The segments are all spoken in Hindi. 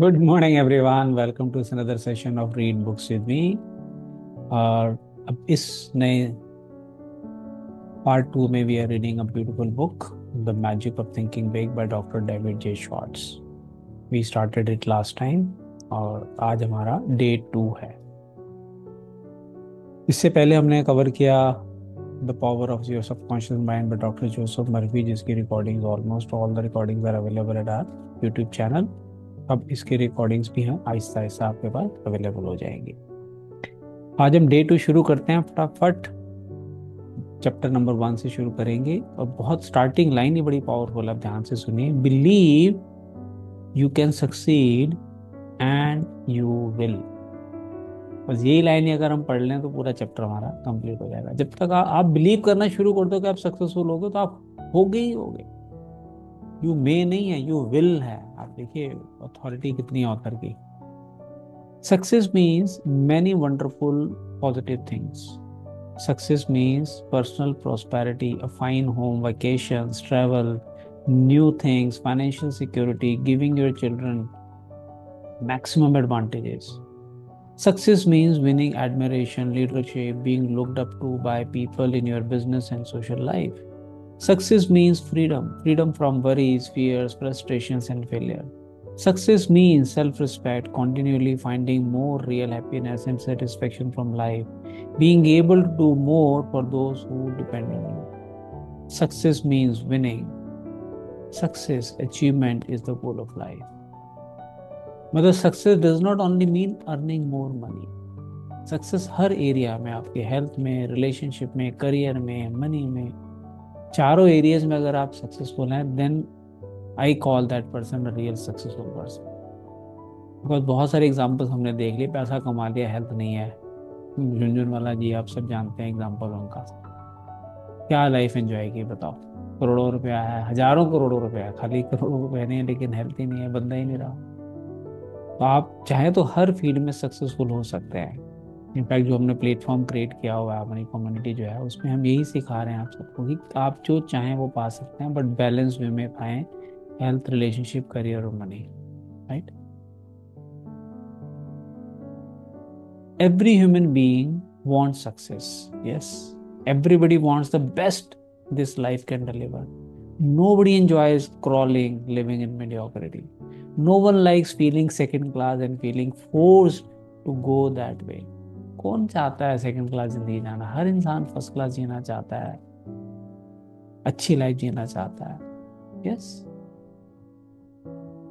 Good morning everyone, welcome to another session of read books with me. और अब इस नए पार्ट टू में we are reading a beautiful book, the magic of thinking big by doctor David J Schwartz. We started it last time और आज हमारा डे टू है। इससे पहले हमने कवर किया the power of your subconscious mind by doctor Joseph Murphy, जिसकी recordings almost all the recordings are available at our YouTube channel. अब इसकी रिकॉर्डिंग्स भी हैं आहिस्ता आहिस्ता आपके पास अवेलेबल हो जाएंगी। आज हम डे टू शुरू करते हैं फटाफट। चैप्टर नंबर 1 से शुरू करेंगे और बहुत स्टार्टिंग लाइन ही बड़ी पावरफुल है, ध्यान से सुनिए। Believe you can succeed and you will. बस यही लाइन ही अगर हम पढ़ लें तो पूरा चैप्टर हमारा कंप्लीट हो जाएगा। जब तक आप बिलीव करना शुरू कर दो कि आप सक्सेसफुल होगे तो आप होगे ही होगे। यू मे नहीं है, यू विल है। आप देखिए अथॉरिटी कितनी है ऑथर की। Success means many wonderful positive things. Success means personal prosperity, a fine home, vacations, travel, new things, financial security, giving your children maximum advantages. Success means winning admiration, leadership, being looked up to by people in your business and social life. Success means freedom, freedom from worries, fears, frustrations, and failure. Success means self respect, continually finding more real happiness and satisfaction from life, being able to do more for those who depend on you. Success means winning. Success, achievement is the goal of life. मतलब success does not only mean earning more money. Success her area में, आपके हेल्थ में, रिलेशनशिप में, करियर में, मनी में, चारों एरियाज में अगर आप सक्सेसफुल हैं then I call that person a real successful person. Because बहुत सारे एग्जाम्पल्स हमने देख लिए, पैसा कमा लिया, हेल्थ नहीं है। झुनझुनवाला जी आप सब जानते हैं एग्जाम्पल उनका। क्या लाइफ एंजॉय की बताओ। करोड़ों रुपया है, हजारों करोड़ों रुपया है, खाली करोड़ों रुपए नहीं है, लेकिन हेल्थ ही नहीं है, बंदा ही नहीं रहा। तो आप चाहें तो हर फील्ड में सक्सेसफुल हो सकते हैं। इनफैक्ट जो हमने प्लेटफॉर्म क्रिएट किया हुआ है अपनी कम्युनिटी जो है, उसमें हम यही सिखा रहे हैं आप सबको कि आप जो चाहें वो पा सकते हैं, बट बैलेंस वे में पाएं। हेल्थ, रिलेशनशिप, करियर और money, right. Every human being wants success. Yes. Everybody wants the best this life can deliver. Nobody enjoys crawling, living in mediocrity. No one likes feeling second class and feeling forced to go that way. कौन चाहता है सेकंड क्लास जिंदगी जाना? हर इंसान फर्स्ट क्लास जीना चाहता है, अच्छी लाइफ जीना चाहता है। Yes.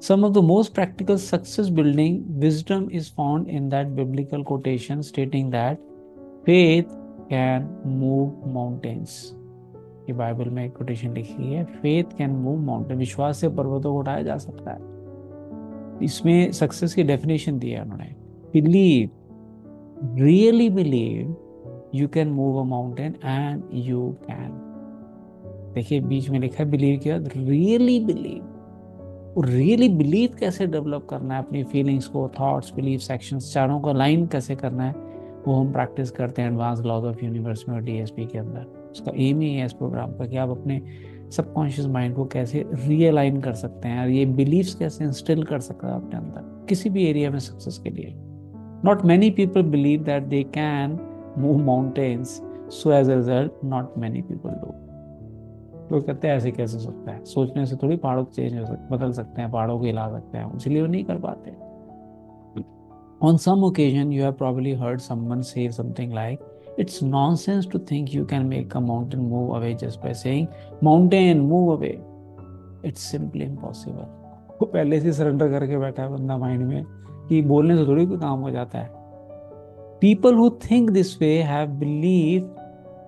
Some of the most practical success building wisdom is found in that biblical quotation stating that faith can move mountains. ये बाइबल में एक कोटेशन लिखी है, फेथ कैन मूव माउंटेन, विश्वास से पर्वतों को उठाया जा सकता है। इसमें सक्सेस की डेफिनेशन दी है उन्होंने। Believe, really believe you can move a mountain and you can. देखिए बीच में लिखा है बिलीव के बाद रियली बिलीव। रियली बिलीव कैसे डेवलप करना है, अपनी फीलिंग्स को, थॉट्स, बिलीफ, एक्शंस, चारों को लाइन कैसे करना है, वो हम प्रैक्टिस करते हैं एडवांस लॉज ऑफ यूनिवर्स में और डीएसपी के अंदर। उसका एम ही है इस प्रोग्राम का कि आप अपने सबकॉन्शियस माइंड को कैसे रियलाइन कर सकते हैं और ये बिलीव्स कैसे इंस्टिल कर सकते हैं अपने अंदर किसी भी एरिया में सक्सेस के लिए। Not many people believe that they can move mountains, so as a result not many people do. लोग कहते हैं ऐसे कैसे हो सकता है, सोचने से थोड़ी पहाड़ों को चेंज हो सकते, बदल सकते हैं, पहाड़ों को हिला सकते हैं, इसलिए वो नहीं कर पाते। On some occasion, you have probably heard someone say something like, "It's nonsense to think you can make a mountain move away just by saying, 'Mountain, move away.' It's simply impossible." वो पहले से सरेंडर करके बैठा है बंदा माइंड में कि बोलने से थोड़ी कोई काम हो जाता है। People who think this way have belief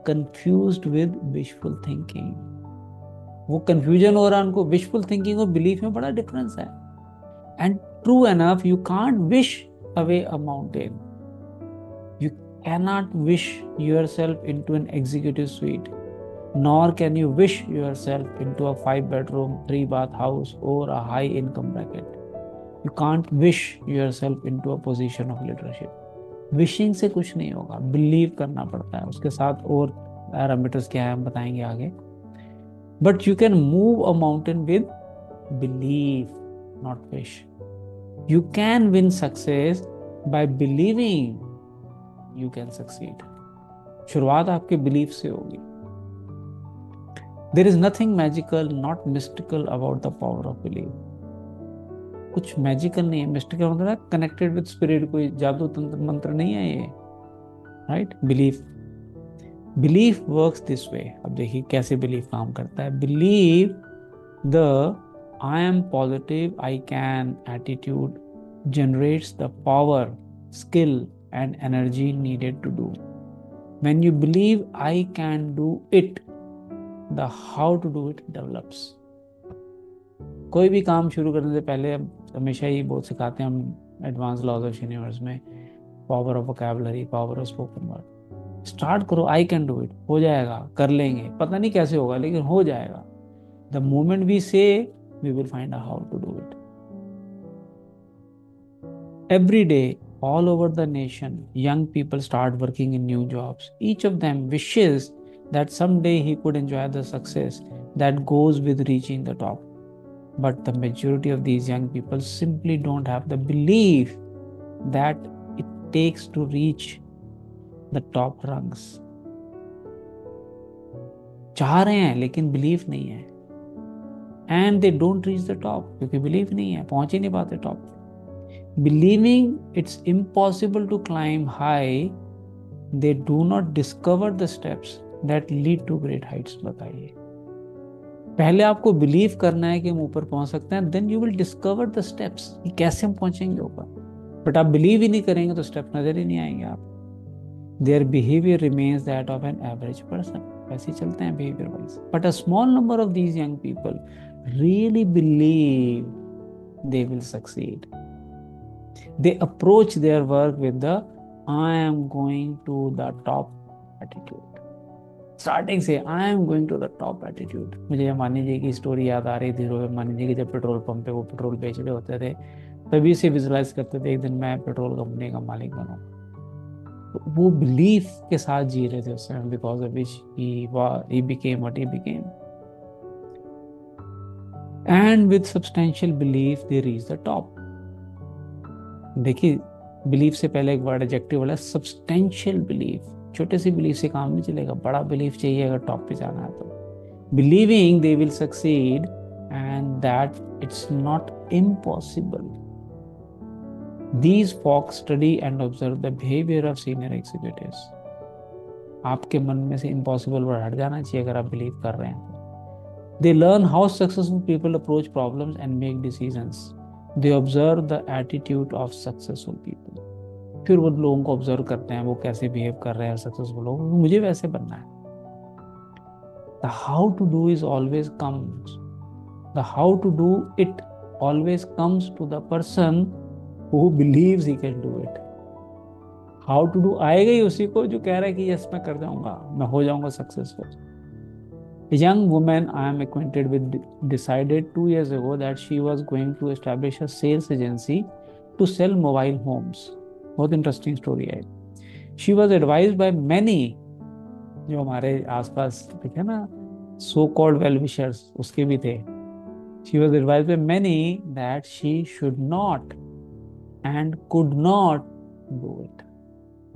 confused with wishful thinking. वो कंफ्यूजन हो रहा है उनको, विशफुल थिंकिंग और बिलीफ में बड़ा डिफरेंस है। And true enough, you can't wish away a mountain. You cannot wish yourself into an executive sweet, nor can you wish yourself into a 5 bedroom 3 bath house or a high income bracket. You can't wish yourself into a position of leadership. Wishing से कुछ नहीं होगा, बिलीव करना पड़ता है। उसके साथ और पैरामीटर्स क्या है हम बताएंगे आगे। But you can move a mountain with belief, not wish. You can win success by believing you can succeed. शुरुआत आपके बिलीफ से होगी. There is nothing magical, not mystical about the power of belief. कुछ मैजिकल नहीं है. मिस्टिकल मतलब है कनेक्टेड विद स्पिरिट, कोई जादू तंत्र मंत्र नहीं है ये. Right. Belief works this way. अब देखिए कैसे बिलीफ काम करता है. Believe the I am positive I can attitude generates the power, skill and energy needed to do. When you believe I can do it, the how to do it develops. कोई भी काम शुरू करने से पहले हमेशा ही बहुत सिखाते हैं हम एडवांस लॉज ऑफ यूनिवर्स में, power of vocabulary, power of spoken word. Start करो, आई कैन डू इट, हो जाएगा, कर लेंगे, पता नहीं कैसे होगा लेकिन हो जाएगा. द मोमेंट वी से we will find out how to do it. Every day, all over the nation, young people start working in new jobs. Each of them wishes that someday he could enjoy the success that goes with reaching the top. But the majority of these young people simply don't have the belief that it takes to reach the top rungs. चाह रहे हैं लेकिन बिलीफ नहीं है. And they don't reach the top क्योंकि बिलीव नहीं है, पहुंच ही नहीं पाते top. Believing it's impossible to climb high, they do not discover the steps that lead to great heights. बताइए, पहले आपको बिलीव करना है कि हम ऊपर पहुंच सकते हैं, then you will discover the steps कि कैसे हम पहुंचेंगे ऊपर. बट आप बिलीव ही नहीं करेंगे तो स्टेप नजर ही नहीं आएंगे आप. Their behavior remains that of an average person. ऐसे ही चलते हैं behavior wise. But a small number of these young people really believe they will succeed. They approach their work with the I am going to the top attitude. Starting से I am going to the top attitude. मुझे मानी जी की स्टोरी याद आ रही थी. मानी जी की जब पेट्रोल पंप पे वो पेट्रोल बेच रहे होते थे तभी से विजुलाइज करते थे एक दिन मैं पेट्रोल कंपनी का मालिक बनूं. वो बिलीफ के साथ जी रहे थे उस समय, because of which he became what he became. And with substantial belief they reach the top. देखिए, बिलीफ से पहले एक वर्ड एडजेक्टिव वाला सब्सटेंशियल बिलीफ. छोटे सी बिलीफ से काम नहीं चलेगा, बड़ा बिलीफ चाहिए अगर टॉप पे जाना है तो. Believing they will succeed and that it's not impossible. These folks study and observe the behavior of senior executives. आपके मन में से impossible वर्ड हट जाना चाहिए अगर आप बिलीव कर रहे हैं. They learn how successful people approach problems and make decisions. They observe the attitude of successful people. फिर वो लोगों को ऑब्जर्व करते हैं वो कैसे बिहेव कर रहे हैं सक्सेसफुल लोग, मुझे वैसे बनना है. The how to do is always comes. The how to do it always comes to the person who believes he can do it. How to do आएगा ही उसी को जो कह रहा है कि यस मैं कर जाऊंगा, मैं हो जाऊंगा successful. A young woman I am acquainted with decided 2 years ago that she was going to establish a sales agency to sell mobile homes. बहुत इंटरेस्टिंग स्टोरी है. She was advised by many, जो हमारे आसपास देखे ना so called well wishers उसके भी थे. She was advised by many that she should not and could not do it.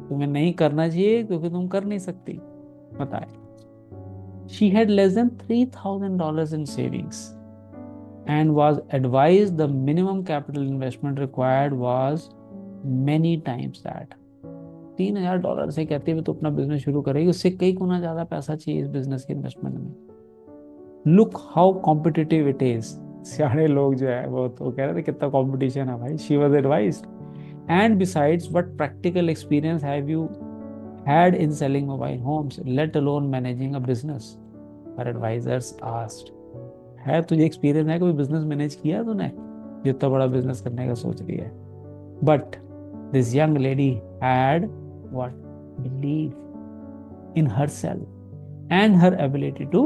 तुम्हें नहीं करना चाहिए क्योंकि तुम कर नहीं सकती. बताए. She had less than $3,000 in savings and was advised the minimum capital investment required was many times that. $3,000 से कहते हुए तो अपना बिजनेस शुरू करेगी, उससे कई गुना ज्यादा पैसा चाहिए इस बिजनेस के इन्वेस्टमेंट में. Look how competitive it is. सियाने लोग जो है वो तो कह रहे थे कितना कंपटीशन है भाई. She was advised. And besides, what practical experience have you had in selling mobile homes, let alone managing a business? Her advisors asked. है तुझे एक्सपीरियंस है, कोई बिजनेस मैनेज किया तूने जो इतना बड़ा बिजनेस करने का सोच रही है? But this young lady had what? Belief in herself and her ability to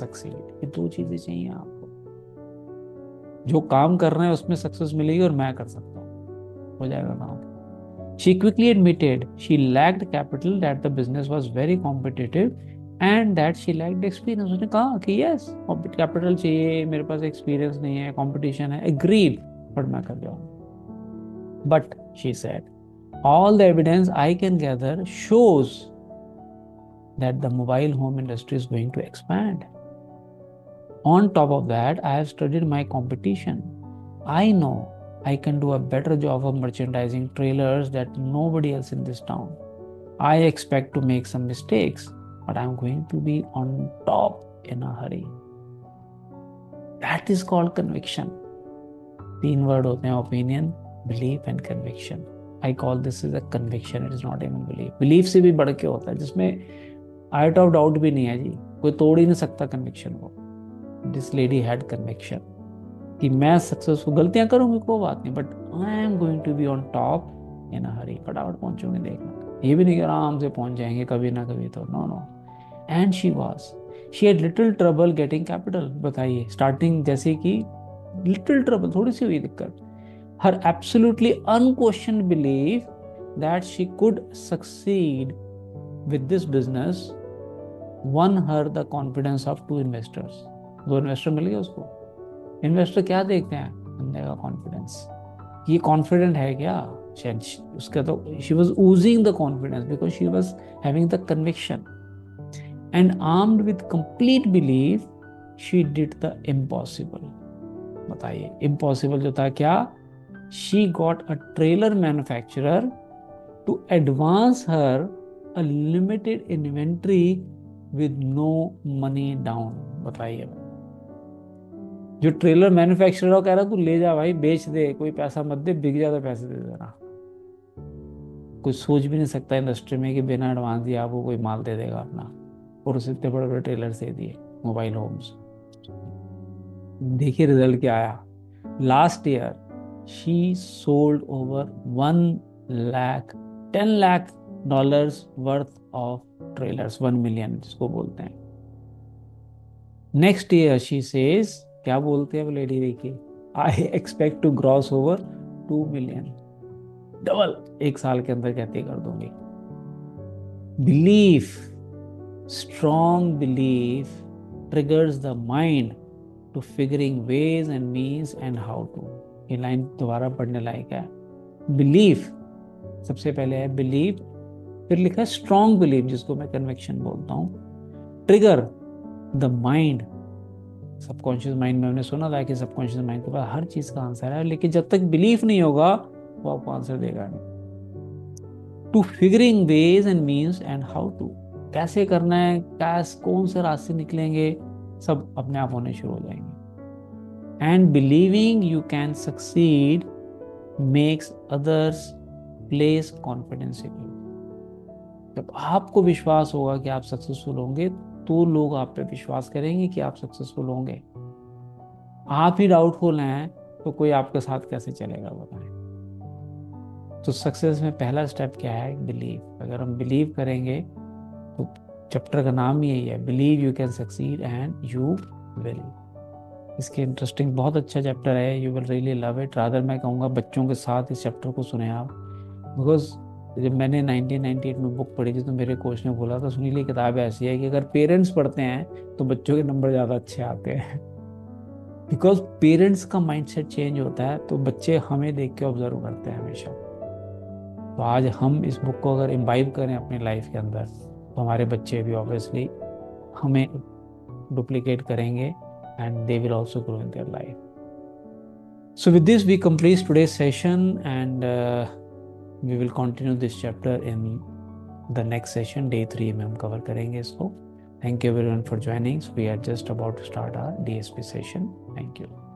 succeed. ये दो चीजें चाहिए आपको. जो काम कर रहे हैं उसमें सक्सेस मिलेगी और मैं कर सकता हूँ, हो जाएगा काम. She quickly admitted she lacked capital, that the business was very competitive and that she lacked experience. उसने कहा कि yes, capital चाहिए, मेरे पास experience नहीं है, competition है. Agreed, but मैं कर जाऊँगा. But she said, all the evidence I can gather shows that the mobile home industry is going to expand. On top of that, I have studied my competition. I know I can do a better job of merchandising trailers than nobody else in this town. I expect to make some mistakes, but I'm going to be on top in a hurry. That is called conviction. 3 word होते हैं, opinion, belief and conviction. I call this is a conviction. It is not even belief. Belief से भी बढ़ के होता है, जिसमें आइट ऑफ डाउट भी नहीं है जी, कोई तोड़ ही नहीं सकता conviction को. This lady had conviction कि मैं सक्सेसफुल, गलतियां करूंगी कोई बात नहीं, but I am going to be on top in a hurry. फटाफट पहुंचूंगी, देखना. ये भी नहीं कि आराम से पहुंच जाएंगे कभी ना कभी, तो no no. And she had little trouble getting capital. बताइए, स्टार्टिंग जैसे कि लिटिल ट्रबल, थोड़ी सी हुई दिक्कत. Her absolutely unquestion believe that she could succeed with this business won her the confidence of 2 investors. 2 investor मिल गए उसको. इन्वेस्टर क्या देखते हैं? बंदे का कॉन्फिडेंस, ये कॉन्फिडेंट है क्या. उसका तो she was oozing the confidence because she was having the conviction. And armed with complete belief she did the impossible. बताइए, इम्पॉसिबल जो था क्या? She got a trailer manufacturer to advance her a limited inventory with no money down. बताइए, जो ट्रेलर मैन्युफैक्चरर कह रहा तू ले जा भाई, बेच दे, कोई पैसा मत दे, बिक जाता पैसे दे देना. कोई सोच भी नहीं सकता इंडस्ट्री में कि बिना एडवांस दिया आपको कोई माल दे देगा अपना. और उसे इतने बड़े बड़े ट्रेलर से दिए मोबाइल होम्स. देखिए रिजल्ट क्या आया. Last year she sold over 10 lakh dollars worth of trailers, 1 million जिसको बोलते हैं. नेक्स्ट ईयर शी सेज, क्या बोलते हैं वो लेडी, देखिए, I expect to cross over 2 million. Double 1 साल के अंदर कहती कर दूंगी. Belief, strong belief triggers the mind to figuring ways and means and how to. ये लाइन दोबारा पढ़ने लायक है. बिलीफ सबसे पहले है, बिलीफ, फिर लिखा है स्ट्रॉन्ग बिलीफ जिसको मैं कन्विक्शन बोलता हूं. Trigger the mind, subconscious mind में हमने सुना था कि सबकॉन्शियस माइंड के पास हर चीज का आंसर है, लेकिन जब तक बिलीफ नहीं होगा वो आपको आंसर देगा नहीं. To figuring ways and means and how to, कैसे करना है, कौन से रास्ते निकलेंगे, सब अपने आप होने शुरू हो जाएंगे. And believing you can succeed makes others place confidence in you. जब आपको विश्वास होगा कि आप सक्सेसफुल होंगे तो लोग आप पे विश्वास करेंगे कि आप सक्सेसफुल होंगे. आप ही डाउटफुल हैं तो कोई आपके साथ कैसे चलेगा, बताएं. तो सक्सेस में पहला स्टेप क्या है? बिलीव. अगर हम बिलीव करेंगे तो चैप्टर का नाम ही यही है, believe you can succeed and you will. इसके इंटरेस्टिंग, बहुत अच्छा चैप्टर है, you will really love it. Rather मैं कहूँगा बच्चों के साथ इस चैप्टर को सुने आप, बिकॉज जब मैंने 1998 में बुक पढ़ी थी तो मेरे कोच ने बोला था, सुनील ये किताब ऐसी है कि अगर पेरेंट्स पढ़ते हैं तो बच्चों के नंबर ज़्यादा अच्छे आते हैं. बिकॉज पेरेंट्स का माइंडसेट चेंज होता है तो बच्चे हमें देख के ऑब्जर्व करते हैं हमेशा. तो आज हम इस बुक को अगर इम्बाइब करें अपनी लाइफ के अंदर तो हमारे बच्चे भी ऑब्वियसली हमें डुप्लीकेट करेंगे and they will also grow in their life. So with this we complete today's session and we will continue this chapter in the next session. Day 3 में हम cover करेंगे इसको. Thank you everyone for joining. So we are just about to start our DSP session. Thank you.